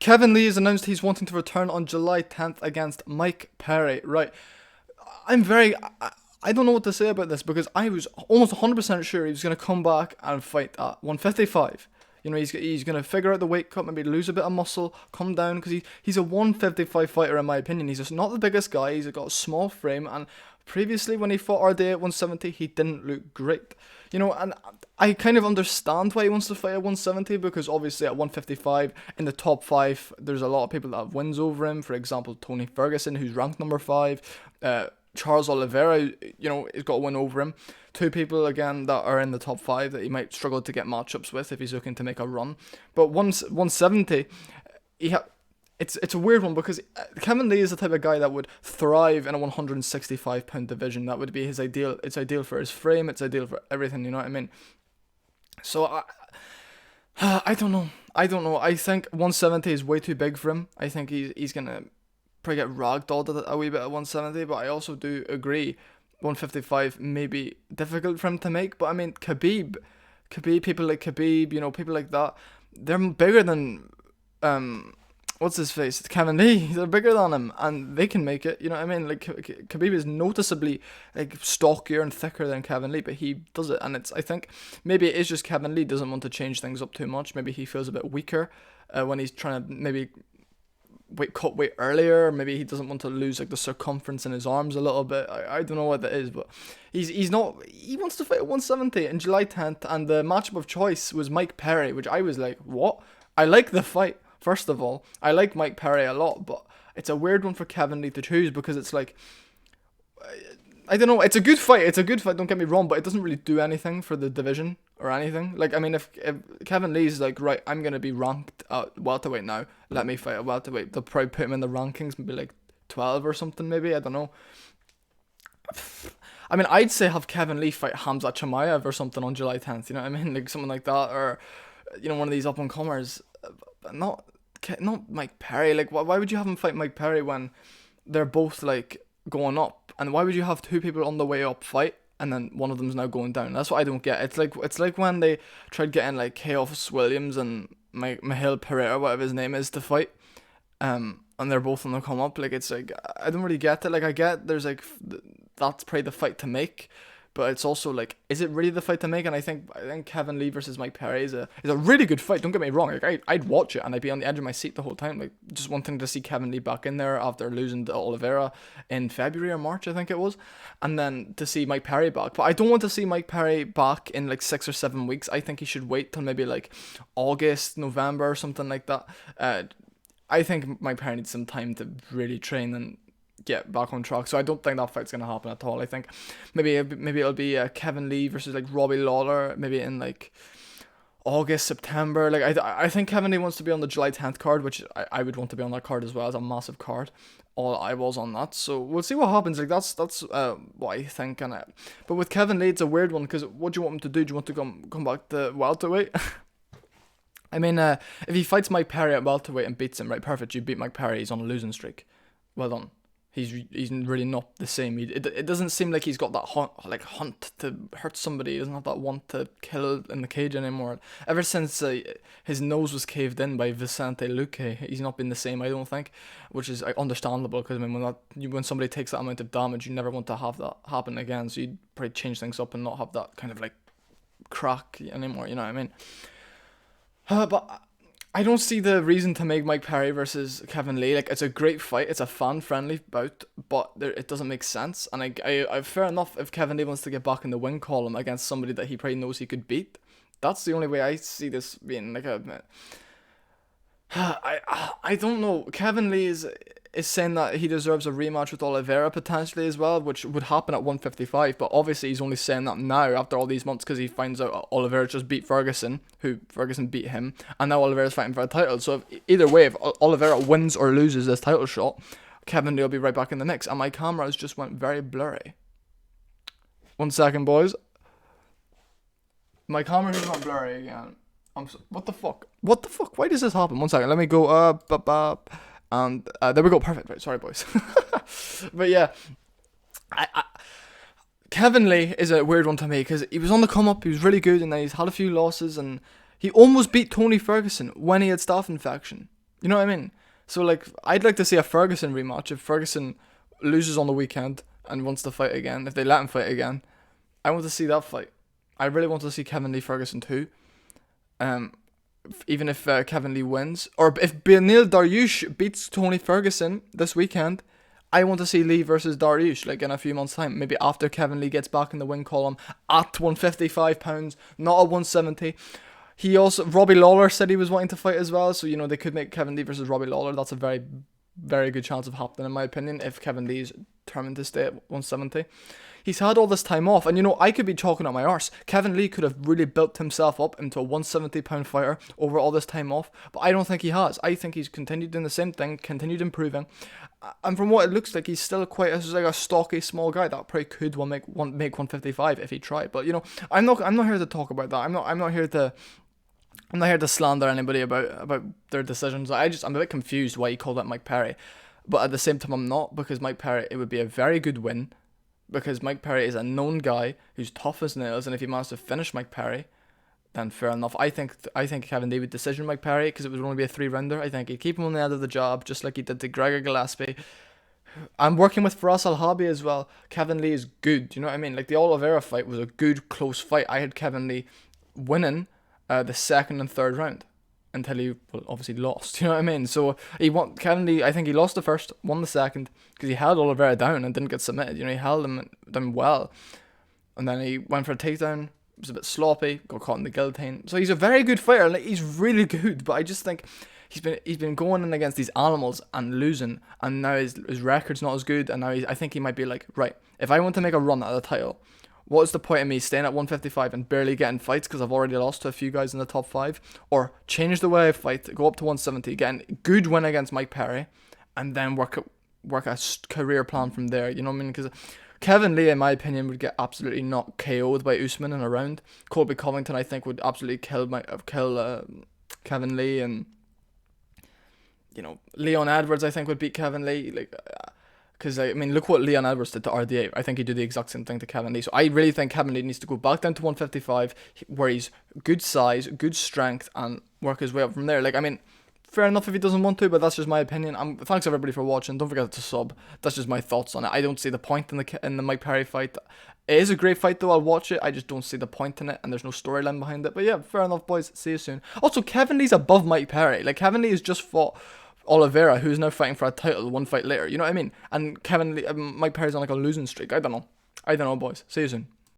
Kevin Lee has announced he's wanting to return on July 10th against Mike Perry. Right. I'm very. I don't know what to say about this because I was almost 100% sure he was going to come back and fight at 155. You know, he's going to figure out the weight cut, maybe lose a bit of muscle, come down, because he's a 155 fighter in my opinion. He's just not the biggest guy, he's got a small frame, and previously when he fought RDA at 170, he didn't look great. You know, and I kind of understand why he wants to fight at 170, because obviously at 155, in the top 5, there's a lot of people that have wins over him. For example, Tony Ferguson, who's ranked number 5, Charles Oliveira, you know, has got a win over him. 2 people, again, that are in the top 5 that he might struggle to get matchups with if he's looking to make a run. But 170, it's a weird one, because Kevin Lee is the type of guy that would thrive in a 165-pound division. That would be his ideal. It's ideal for his frame. It's ideal for everything, you know what I mean? So, I don't know. I think 170 is way too big for him. I think he's going to probably get ragdolled a wee bit at 170, but I also do agree 155 may be difficult for him to make. But I mean, Khabib, people like Khabib, you know, people like that, they're bigger than what's his face, Kevin Lee. They're bigger than him, and they can make it. You know what I mean? Like Khabib is noticeably like stockier and thicker than Kevin Lee, but he does it, and I think maybe it is just Kevin Lee doesn't want to change things up too much. Maybe he feels a bit weaker when he's trying to maybe cut weight earlier. Maybe he doesn't want to lose like the circumference in his arms a little bit. I don't know what that is, but he wants to fight at 170 in July 10th, and the matchup of choice was Mike Perry, which I was like, what? I like the fight. First of all, I like Mike Perry a lot, but it's a weird one for Kevin Lee to choose, because it's like, I don't know, it's a good fight, don't get me wrong, but it doesn't really do anything for the division or anything. Like, I mean, if Kevin Lee's like, right, I'm going to be ranked at welterweight now, let me fight at welterweight, they'll probably put him in the rankings, maybe like 12 or something, maybe, I don't know. I mean, I'd say have Kevin Lee fight Hamza Chimaev or something on July 10th, you know what I mean? Like, something like that, or, you know, one of these up-and-comers, not Mike Perry. Like, why would you have him fight Mike Perry when they're both like going up? And why would you have 2 people on the way up fight and then one of them's now going down? That's what I don't get. It's like when they tried getting like Chaos Williams and Mihail Pereira, whatever his name is, to fight, and they're both on the come up. Like, it's like, I don't really get it. Like, I get there's like that's probably the fight to make, but it's also like, is it really the fight to make? And I think Kevin Lee versus Mike Perry is a really good fight. Don't get me wrong. Like, I'd watch it and I'd be on the edge of my seat the whole time. Like, just wanting to see Kevin Lee back in there after losing to Oliveira in February or March, I think it was, and then to see Mike Perry back. But I don't want to see Mike Perry back in like 6 or 7 weeks. I think he should wait till maybe like August, November, or something like that. I think Mike Perry needs some time to really train and get back on track, so I don't think that fight's gonna happen at all. I think maybe it'll be Kevin Lee versus like Robbie Lawler, maybe in like August, September. Like, I think Kevin Lee wants to be on the July 10th card, which I would want to be on that card as well. As a massive card, all eyeballs on that. So we'll see what happens. Like, that's what I think. And but with Kevin Lee, it's a weird one, because what do you want him to do? Do you want to come back to welterweight? I mean, if he fights Mike Perry at welterweight and beats him, right, perfect. You beat Mike Perry. He's on a losing streak. Well done. He's really not the same. It doesn't seem like he's got that hunt to hurt somebody. He doesn't have that want to kill in the cage anymore. Ever since his nose was caved in by Vicente Luque, he's not been the same, I don't think, which is understandable, because I mean, when somebody takes that amount of damage, you never want to have that happen again. So you'd probably change things up and not have that kind of like crack anymore. You know what I mean? But I don't see the reason to make Mike Perry versus Kevin Lee. Like, it's a great fight. It's a fan-friendly bout, but it doesn't make sense. And I fair enough if Kevin Lee wants to get back in the win column against somebody that he probably knows he could beat. That's the only way I see this being like a... I don't know. Kevin Lee is saying that he deserves a rematch with Oliveira potentially as well, which would happen at 155, but obviously he's only saying that now after all these months, because he finds out Oliveira just beat Ferguson, who Ferguson beat him, and now Oliveira's fighting for a title. So either way, if Oliveira wins or loses this title shot, Kevin Lee will be right back in the mix. And my camera has just went very blurry. 1 second, boys. My camera just went blurry again. What the fuck? Why does this happen? 1 second, let me go up. And there we go, perfect. Right, sorry, boys. But yeah, Kevin Lee is a weird one to me, because he was on the come up, he was really good, and then he's had a few losses, and he almost beat Tony Ferguson when he had staph infection. You know what I mean? So like, I'd like to see a Ferguson rematch if Ferguson loses on the weekend and wants to fight again. If they let him fight again, I want to see that fight. I really want to see Kevin Lee Ferguson too. Um, Even if Kevin Lee wins, or if Beneil Dariush beats Tony Ferguson this weekend, I want to see Lee versus Dariush like in a few months' time. Maybe after Kevin Lee gets back in the win column at 155 pounds, not at 170. He also Robbie Lawler said he was wanting to fight as well, so they could make Kevin Lee versus Robbie Lawler. That's a very, very good chance of happening in my opinion if Kevin Lee's determined to stay at 170. He's had all this time off, and I could be chalking up my arse. Kevin Lee could have really built himself up into a 170-pound fighter over all this time off, but I don't think he has. I think he's continued doing the same thing, continued improving, and from what it looks like, he's still quite like a stocky, small guy that probably could make 155 if he tried. But I'm not here to talk about that. I'm not here to slander anybody about their decisions. I'm a bit confused why he called out Mike Perry, but at the same time I'm not, because Mike Perry, it would be a very good win. Because Mike Perry is a known guy who's tough as nails, and if he managed to finish Mike Perry, then fair enough. I think Kevin Lee would decision Mike Perry because it would only be a 3-rounder. I think he'd keep him on the end of the job, just like he did to Gregor Gillespie. I'm working with Faraz Al-Habi as well. Kevin Lee is good, you know what I mean? Like the Oliveira fight was a good, close fight. I had Kevin Lee winning the second and third round until he obviously lost, you know what I mean? So Kevin Lee, I think he lost the first, won the second, because he held Oliveira down and didn't get submitted. He held him well, and then he went for a takedown. It was a bit sloppy, got caught in the guillotine. So he's a very good fighter. Like, he's really good, but I just think he's been going in against these animals and losing, and now his record's not as good. And now I think he might be like, right, if I want to make a run at the title, what's the point of me staying at 155 and barely getting fights because I've already lost to a few guys in the top 5? Or change the way I fight, go up to 170, get a good win against Mike Perry, and then work a career plan from there. You know what I mean? Because Kevin Lee, in my opinion, would get absolutely not KO'd by Usman in a round. Colby Covington, I think, would absolutely kill Kevin Lee, and Leon Edwards, I think, would beat Kevin Lee. Because, look what Leon Edwards did to RDA. I think he did the exact same thing to Kevin Lee. So I really think Kevin Lee needs to go back down to 155, where he's good size, good strength, and work his way up from there. Fair enough if he doesn't want to, but that's just my opinion. Thanks everybody for watching. Don't forget to sub. That's just my thoughts on it. I don't see the point in the Mike Perry fight. It is a great fight though. I'll watch it. I just don't see the point in it, and there's no storyline behind it. But yeah, fair enough, boys. See you soon. Also, Kevin Lee's above Mike Perry. Kevin Lee has just fought Oliveira, who's now fighting for a title one fight later. You know what I mean? And Mike Perry's on a losing streak. I don't know, boys. See you soon.